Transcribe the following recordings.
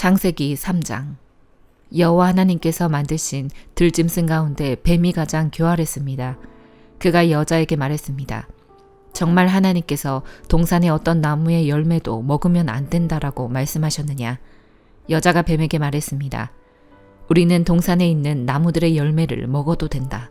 창세기 3장. 여호와 하나님께서 만드신 들짐승 가운데 뱀이 가장 교활했습니다. 그가 여자에게 말했습니다. 정말 하나님께서 동산의 어떤 나무의 열매도 먹으면 안 된다라고 말씀하셨느냐? 여자가 뱀에게 말했습니다. 우리는 동산에 있는 나무들의 열매를 먹어도 된다.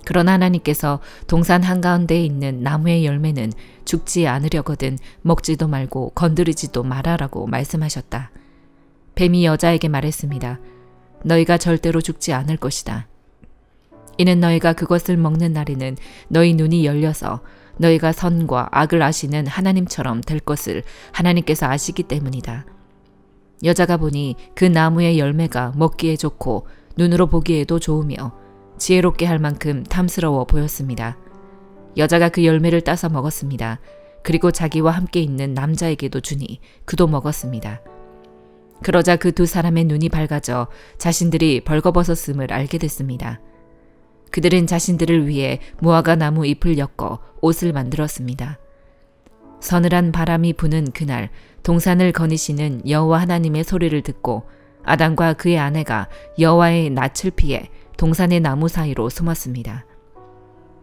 그러나 하나님께서 동산 한가운데에 있는 나무의 열매는 죽지 않으려거든 먹지도 말고 건드리지도 마라라고 말씀하셨다. 뱀이 여자에게 말했습니다. 너희가 절대로 죽지 않을 것이다. 이는 너희가 그것을 먹는 날에는 너희 눈이 열려서 너희가 선과 악을 아시는 하나님처럼 될 것을 하나님께서 아시기 때문이다. 여자가 보니 그 나무의 열매가 먹기에 좋고 눈으로 보기에도 좋으며 지혜롭게 할 만큼 탐스러워 보였습니다. 여자가 그 열매를 따서 먹었습니다. 그리고 자기와 함께 있는 남자에게도 주니 그도 먹었습니다. 그러자 그 두 사람의 눈이 밝아져 자신들이 벌거벗었음을 알게 됐습니다. 그들은 자신들을 위해 무화과 나무 잎을 엮어 옷을 만들었습니다. 서늘한 바람이 부는 그날 동산을 거니시는 여호와 하나님의 소리를 듣고 아담과 그의 아내가 여호와의 낯을 피해 동산의 나무 사이로 숨었습니다.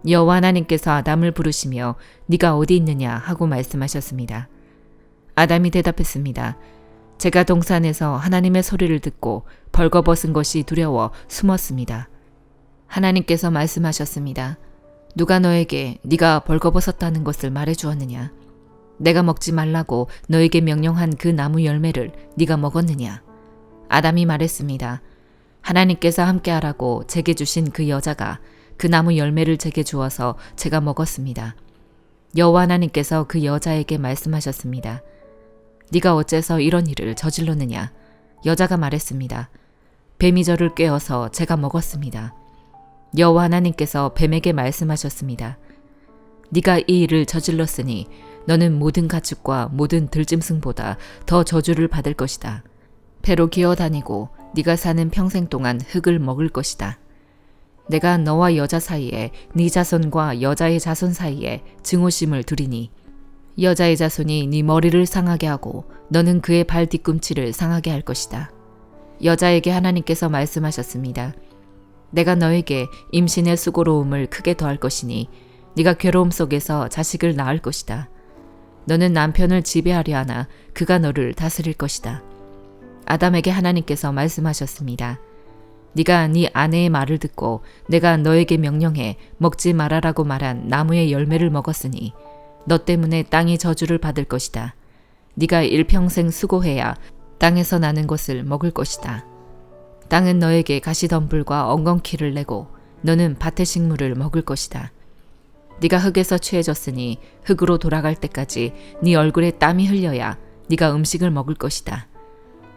여호와 하나님께서 아담을 부르시며 네가 어디 있느냐 하고 말씀하셨습니다. 아담이 대답했습니다. 제가 동산에서 하나님의 소리를 듣고 벌거벗은 것이 두려워 숨었습니다. 하나님께서 말씀하셨습니다. 누가 너에게 네가 벌거벗었다는 것을 말해주었느냐? 내가 먹지 말라고 너에게 명령한 그 나무 열매를 네가 먹었느냐? 아담이 말했습니다. 하나님께서 함께하라고 제게 주신 그 여자가 그 나무 열매를 제게 주어서 제가 먹었습니다. 여호와 하나님께서 그 여자에게 말씀하셨습니다. 네가 어째서 이런 일을 저질렀느냐? 여자가 말했습니다. 뱀이 저를 꿰어서 제가 먹었습니다. 여호와 하나님께서 뱀에게 말씀하셨습니다. 네가 이 일을 저질렀으니 너는 모든 가축과 모든 들짐승보다 더 저주를 받을 것이다. 배로 기어다니고 네가 사는 평생 동안 흙을 먹을 것이다. 내가 너와 여자 사이에 네 자손과 여자의 자손 사이에 증오심을 두리니 여자의 자손이 네 머리를 상하게 하고 너는 그의 발 뒤꿈치를 상하게 할 것이다. 여자에게 하나님께서 말씀하셨습니다. 내가 너에게 임신의 수고로움을 크게 더할 것이니 네가 괴로움 속에서 자식을 낳을 것이다. 너는 남편을 지배하려 하나 그가 너를 다스릴 것이다. 아담에게 하나님께서 말씀하셨습니다. 네가 네 아내의 말을 듣고 내가 너에게 명령해 먹지 말아라고 말한 나무의 열매를 먹었으니 너 때문에 땅이 저주를 받을 것이다. 네가 일평생 수고해야 땅에서 나는 것을 먹을 것이다. 땅은 너에게 가시덤불과 엉겅퀴를 내고 너는 밭의 식물을 먹을 것이다. 네가 흙에서 취해졌으니 흙으로 돌아갈 때까지 네 얼굴에 땀이 흘려야 네가 음식을 먹을 것이다.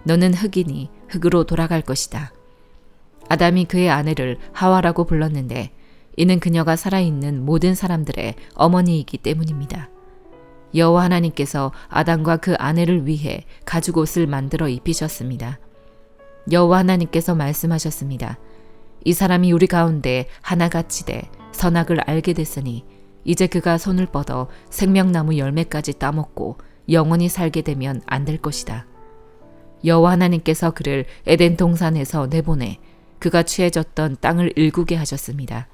너는 흙이니 흙으로 돌아갈 것이다. 아담이 그의 아내를 하와라고 불렀는데 이는 그녀가 살아있는 모든 사람들의 어머니이기 때문입니다. 여호와 하나님께서 아담과 그 아내를 위해 가죽옷을 만들어 입히셨습니다. 여호와 하나님께서 말씀하셨습니다. 이 사람이 우리 가운데 하나같이 돼 선악을 알게 됐으니 이제 그가 손을 뻗어 생명나무 열매까지 따먹고 영원히 살게 되면 안 될 것이다. 여호와 하나님께서 그를 에덴 동산에서 내보내 그가 취해졌던 땅을 일구게 하셨습니다.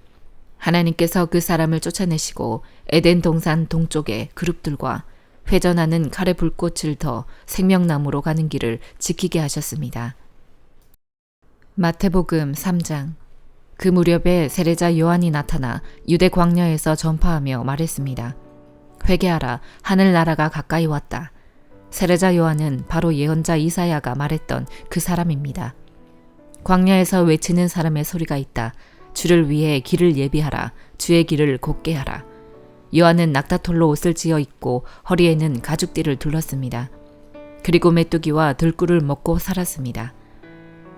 하나님께서 그 사람을 쫓아내시고 에덴 동산 동쪽의 그룹들과 회전하는 칼의 불꽃을 더 생명나무로 가는 길을 지키게 하셨습니다. 마태복음 3장. 그 무렵에 세례자 요한이 나타나 유대 광야에서 전파하며 말했습니다. 회개하라, 하늘나라가 가까이 왔다. 세례자 요한은 바로 예언자 이사야가 말했던 그 사람입니다. 광야에서 외치는 사람의 소리가 있다. 주를 위해 길을 예비하라. 주의 길을 곧게 하라. 요한은 낙타털로 옷을 지어 입고 허리에는 가죽띠를 둘렀습니다. 그리고 메뚜기와 들꿀을 먹고 살았습니다.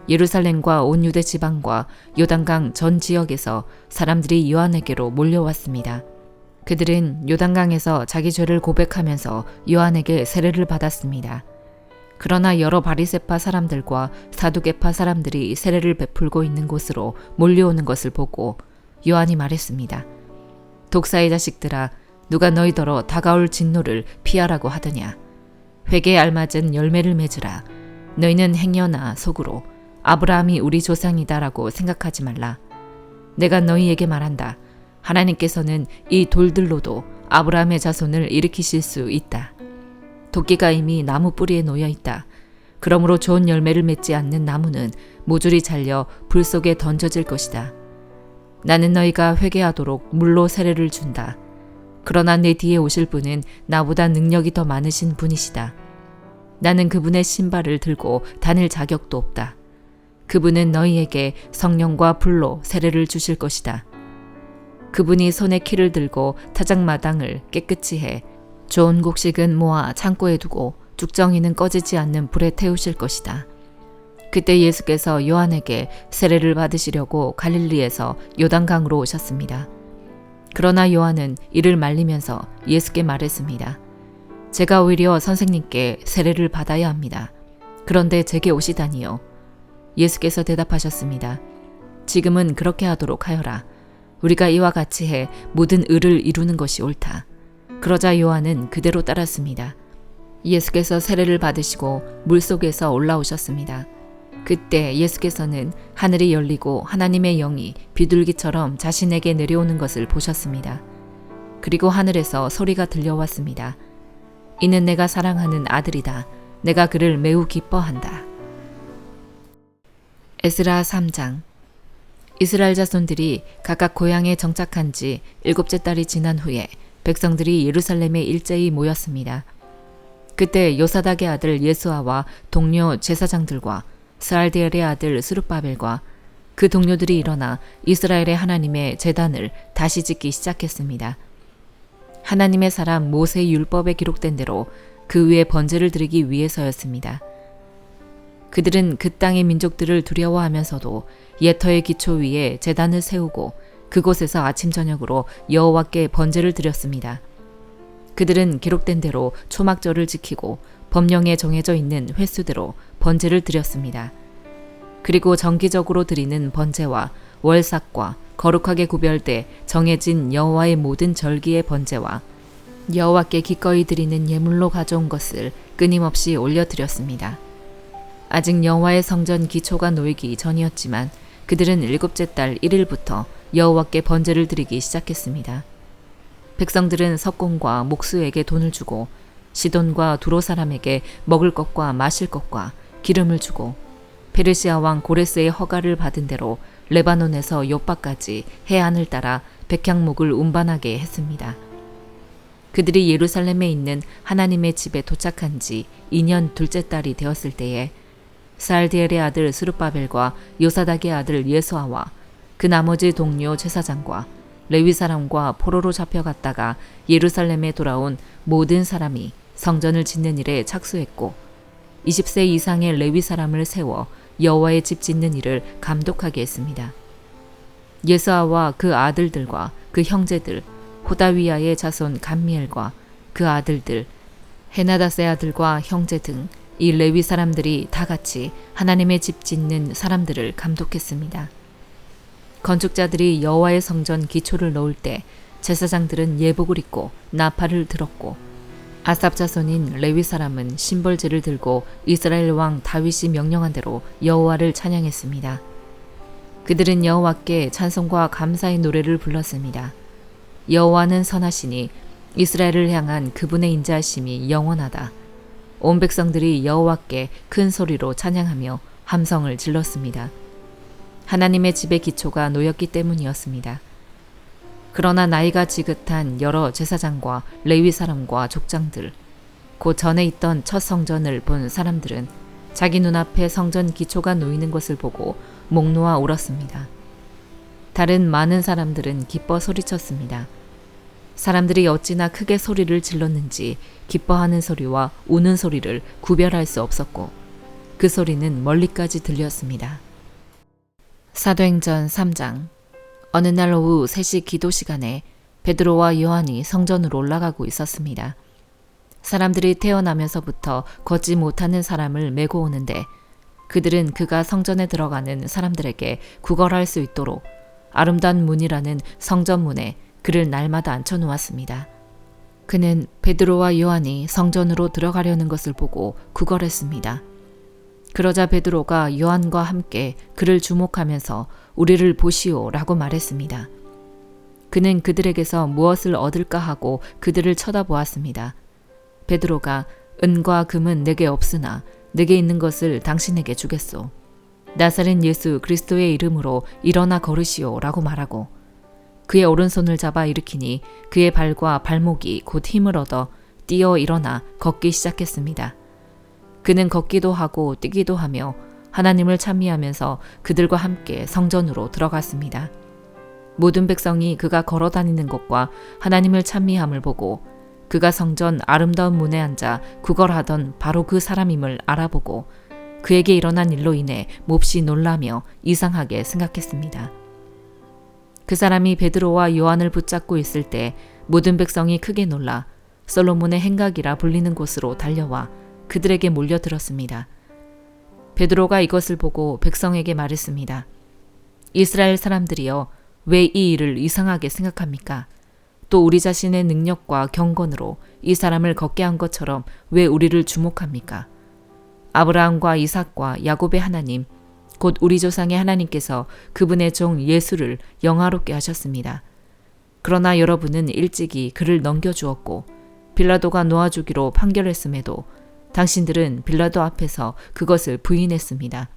예루살렘과 온 유대 지방과 요단강 전 지역에서 사람들이 요한에게로 몰려왔습니다. 그들은 요단강에서 자기 죄를 고백하면서 요한에게 세례를 받았습니다. 그러나 여러 바리새파 사람들과 사두개파 사람들이 세례를 베풀고 있는 곳으로 몰려오는 것을 보고 요한이 말했습니다. 독사의 자식들아, 누가 너희더러 다가올 진노를 피하라고 하더냐. 회개에 알맞은 열매를 맺으라. 너희는 행여나 속으로 아브라함이 우리 조상이다라고 생각하지 말라. 내가 너희에게 말한다. 하나님께서는 이 돌들로도 아브라함의 자손을 일으키실 수 있다. 도끼가 이미 나무 뿌리에 놓여 있다. 그러므로 좋은 열매를 맺지 않는 나무는 모조리 잘려 불 속에 던져질 것이다. 나는 너희가 회개하도록 물로 세례를 준다. 그러나 내 뒤에 오실 분은 나보다 능력이 더 많으신 분이시다. 나는 그분의 신발을 들고 다닐 자격도 없다. 그분은 너희에게 성령과 불로 세례를 주실 것이다. 그분이 손에 키를 들고 타작마당을 깨끗이 해 좋은 곡식은 모아 창고에 두고 죽정이는 꺼지지 않는 불에 태우실 것이다. 그때 예수께서 요한에게 세례를 받으시려고 갈릴리에서 요단강으로 오셨습니다. 그러나 요한은 이를 말리면서 예수께 말했습니다. 제가 오히려 선생님께 세례를 받아야 합니다. 그런데 제게 오시다니요. 예수께서 대답하셨습니다. 지금은 그렇게 하도록 하여라. 우리가 이와 같이 해 모든 의를 이루는 것이 옳다. 그러자 요한은 그대로 따랐습니다. 예수께서 세례를 받으시고 물속에서 올라오셨습니다. 그때 예수께서는 하늘이 열리고 하나님의 영이 비둘기처럼 자신에게 내려오는 것을 보셨습니다. 그리고 하늘에서 소리가 들려왔습니다. 이는 내가 사랑하는 아들이다. 내가 그를 매우 기뻐한다. 에스라 3장. 이스라엘 자손들이 각각 고향에 정착한 지 7째 달이 지난 후에 백성들이 예루살렘에 일제히 모였습니다. 그때 요사닥의 아들 예수아와 동료 제사장들과 스알디엘의 아들 스룹바벨과 그 동료들이 일어나 이스라엘의 하나님의 제단을 다시 짓기 시작했습니다. 하나님의 사람 모세의 율법에 기록된 대로 그 위에 번제를 드리기 위해서였습니다. 그들은 그 땅의 민족들을 두려워하면서도 예터의 기초 위에 제단을 세우고 그곳에서 아침 저녁으로 여호와께 번제를 드렸습니다. 그들은 기록된 대로 초막절을 지키고 법령에 정해져 있는 횟수대로 번제를 드렸습니다. 그리고 정기적으로 드리는 번제와 월삭과 거룩하게 구별돼 정해진 여호와의 모든 절기의 번제와 여호와께 기꺼이 드리는 예물로 가져온 것을 끊임없이 올려드렸습니다. 아직 여호와의 성전 기초가 놓이기 전이었지만 그들은 7째 달 1일부터 여호와께 번제를 드리기 시작했습니다. 백성들은 석공과 목수에게 돈을 주고 시돈과 두로 사람에게 먹을 것과 마실 것과 기름을 주고 페르시아 왕 고레스의 허가를 받은 대로 레바논에서 요바까지 해안을 따라 백향목을 운반하게 했습니다. 그들이 예루살렘에 있는 하나님의 집에 도착한 지 2년 둘째 달이 되었을 때에 스알디엘의 아들 스룹바벨과 요사닥의 아들 예수아와 그 나머지 동료 제사장과 레위 사람과 포로로 잡혀갔다가 예루살렘에 돌아온 모든 사람이 성전을 짓는 일에 착수했고 20세 이상의 레위 사람을 세워 여호와의 집 짓는 일을 감독하게 했습니다. 예수아와 그 아들들과 그 형제들 호다위야의 자손 감미엘과 그 아들들 헤나다스의 아들과 형제 등 이 레위 사람들이 다 같이 하나님의 집 짓는 사람들을 감독했습니다. 건축자들이 여호와의 성전 기초를 놓을 때 제사장들은 예복을 입고 나팔을 들었고 아삽 자손인 레위 사람은 심벌제를 들고 이스라엘 왕 다윗이 명령한 대로 여호와를 찬양했습니다. 그들은 여호와께 찬송과 감사의 노래를 불렀습니다. 여호와는 선하시니 이스라엘을 향한 그분의 인자하심이 영원하다. 온 백성들이 여호와께 큰 소리로 찬양하며 함성을 질렀습니다. 하나님의 집의 기초가 놓였기 때문이었습니다. 그러나 나이가 지긋한 여러 제사장과 레위 사람과 족장들, 그 전에 있던 첫 성전을 본 사람들은 자기 눈앞에 성전 기초가 놓이는 것을 보고 목 놓아 울었습니다. 다른 많은 사람들은 기뻐 소리쳤습니다. 사람들이 어찌나 크게 소리를 질렀는지 기뻐하는 소리와 우는 소리를 구별할 수 없었고 그 소리는 멀리까지 들렸습니다. 사도행전 3장. 어느 날 오후 3시 기도 시간에 베드로와 요한이 성전으로 올라가고 있었습니다. 사람들이 태어나면서부터 걷지 못하는 사람을 메고 오는데 그들은 그가 성전에 들어가는 사람들에게 구걸할 수 있도록 아름다운 문이라는 성전문에 그를 날마다 앉혀놓았습니다. 그는 베드로와 요한이 성전으로 들어가려는 것을 보고 구걸했습니다. 그러자 베드로가 요한과 함께 그를 주목하면서 우리를 보시오 라고 말했습니다. 그는 그들에게서 무엇을 얻을까 하고 그들을 쳐다보았습니다. 베드로가 은과 금은 내게 없으나 내게 있는 것을 당신에게 주겠소. 나사렛 예수 그리스도의 이름으로 일어나 걸으시오 라고 말하고 그의 오른손을 잡아 일으키니 그의 발과 발목이 곧 힘을 얻어 뛰어 일어나 걷기 시작했습니다. 그는 걷기도 하고 뛰기도 하며 하나님을 찬미하면서 그들과 함께 성전으로 들어갔습니다. 모든 백성이 그가 걸어 다니는 것과 하나님을 찬미함을 보고 그가 성전 아름다운 문에 앉아 구걸하던 바로 그 사람임을 알아보고 그에게 일어난 일로 인해 몹시 놀라며 이상하게 생각했습니다. 그 사람이 베드로와 요한을 붙잡고 있을 때 모든 백성이 크게 놀라 솔로몬의 행각이라 불리는 곳으로 달려와 그들에게 몰려들었습니다. 베드로가 이것을 보고 백성에게 말했습니다. 이스라엘 사람들이여, 왜 이 일을 이상하게 생각합니까? 또 우리 자신의 능력과 경건으로 이 사람을 걷게 한 것처럼 왜 우리를 주목합니까? 아브라함과 이삭과 야곱의 하나님, 곧 우리 조상의 하나님께서 그분의 종 예수를 영화롭게 하셨습니다. 그러나 여러분은 일찍이 그를 넘겨주었고 빌라도가 놓아주기로 판결했음에도 당신들은 빌라도 앞에서 그것을 부인했습니다.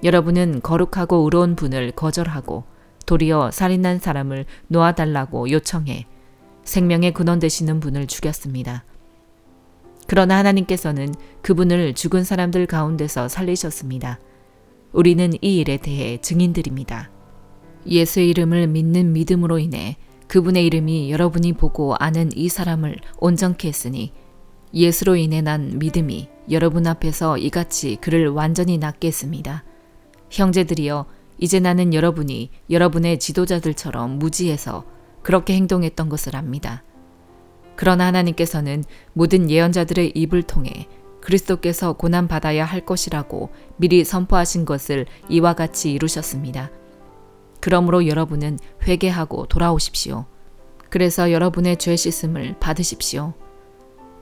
여러분은 거룩하고 의로운 분을 거절하고 도리어 살인한 사람을 놓아달라고 요청해 생명의 근원 되시는 분을 죽였습니다. 그러나 하나님께서는 그분을 죽은 사람들 가운데서 살리셨습니다. 우리는 이 일에 대해 증인들입니다. 예수의 이름을 믿는 믿음으로 인해 그분의 이름이 여러분이 보고 아는 이 사람을 온전케 했으니 예수로 인해 난 믿음이 여러분 앞에서 이같이 그를 완전히 낫게 했습니다. 형제들이여, 이제 나는 여러분이 여러분의 지도자들처럼 무지해서 그렇게 행동했던 것을 압니다. 그러나 하나님께서는 모든 예언자들의 입을 통해 그리스도께서 고난받아야 할 것이라고 미리 선포하신 것을 이와 같이 이루셨습니다. 그러므로 여러분은 회개하고 돌아오십시오. 그래서 여러분의 죄 씻음을 받으십시오.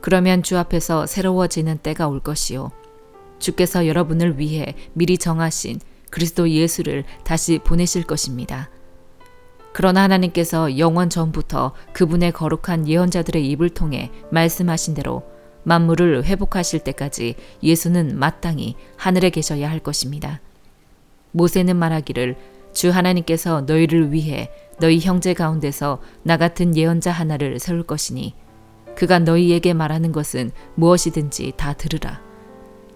그러면 주 앞에서 새로워지는 때가 올 것이요. 주께서 여러분을 위해 미리 정하신 그리스도 예수를 다시 보내실 것입니다. 그러나 하나님께서 영원 전부터 그분의 거룩한 예언자들의 입을 통해 말씀하신 대로 만물을 회복하실 때까지 예수는 마땅히 하늘에 계셔야 할 것입니다. 모세는 말하기를 주 하나님께서 너희를 위해 너희 형제 가운데서 나 같은 예언자 하나를 세울 것이니 그가 너희에게 말하는 것은 무엇이든지 다 들으라.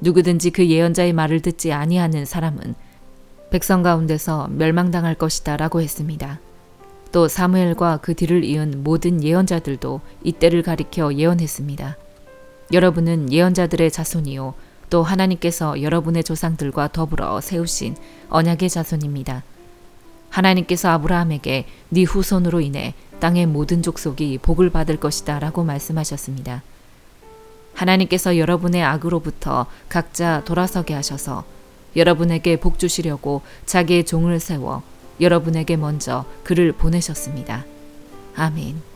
누구든지 그 예언자의 말을 듣지 아니하는 사람은 백성 가운데서 멸망당할 것이다 라고 했습니다. 또 사무엘과 그 뒤를 이은 모든 예언자들도 이때를 가리켜 예언했습니다. 여러분은 예언자들의 자손이요 또 하나님께서 여러분의 조상들과 더불어 세우신 언약의 자손입니다. 하나님께서 아브라함에게 네 후손으로 인해 땅의 모든 족속이 복을 받을 것이다 라고 말씀하셨습니다. 하나님께서 여러분의 악으로부터 각자 돌아서게 하셔서 여러분에게 복 주시려고 자기의 종을 세워 여러분에게 먼저 그를 보내셨습니다. 아멘.